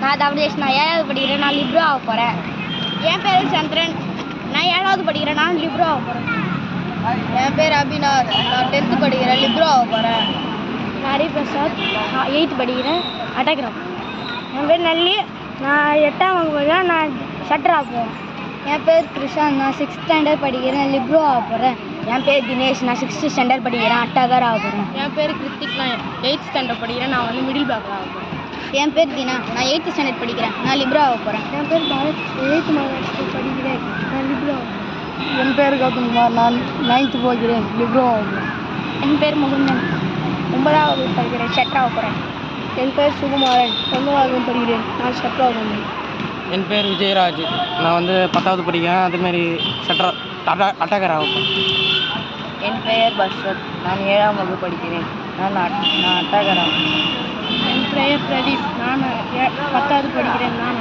நான் தவதேஷ், நான் 7வது படிக்கிறேன். நான் லிப்ரோ ஆக போகிறேன். என் பேர் சந்திரன், நான் 7வது படிக்கிறேன். நான் லிப்ரோ ஆக போகிறேன். என் பேர் அபினார், நான் 10th படிக்கிறேன். லிப்ரோ ஆக போகிறேன். நான் ஹரிபிரசாத், நான் 8th படிக்கிறேன். அட்டாகிராம். என் பேர் நல்லி, நான் 8ஆம் வகுப்பு படிக்கிறேன். நான் ஷட்டர் ஆக போகிறேன். என் பேர் கிருஷாந்த், நான் 6th ஸ்டாண்டர்ட் படிக்கிறேன். லிப்ரோ ஆக போகிறேன். என் பேர் தினேஷ், நான் 6th ஸ்டாண்டர்ட் படிக்கிறேன். அட்டாகர் ஆக போகிறேன். என் பேர் கிருத்திக், நான் 8th ஸ்டாண்டர்ட் படிக்கிறேன். நான் வந்து மிடில் பேக்கில் ஆக போகிறேன். என் பேர் தினா, நான் 8th ஸ்டாண்டர்ட் படிக்கிறேன். நான் லிப்ரோ ஆக போகிறேன். என் பேர் பாரத், 8th படிக்கிறேன். நான் லிப்ரோ. என் பேர் கௌதம்குமார், நான் 9th போகிறேன். லிப்ரோ ஆக போகிறேன். என் பேர் முகுந்தன், 9வது வகுப்பு படிக்கிறேன். ஷட்டர் ஆக போகிறேன். என் பேர் சுகுமாரன், 9வது வகுப்பு படிக்கிறேன். நான் ஷட்டர் ஆக போகிறேன். என் பேர் விஜயராஜ், நான் வந்து 10வது படிக்கிறேன். அதேமாரி அட்டாகர் ஆக போகிறேன். என் பெயர் பஸ்வத், நான் 7ஆம் வகுப்பு படிக்கிறேன். நான் அட்டாகர் ஆக போகிறேன். என் பெயர் பிரதீப், நான் 10வது படிக்கிறேன். நான்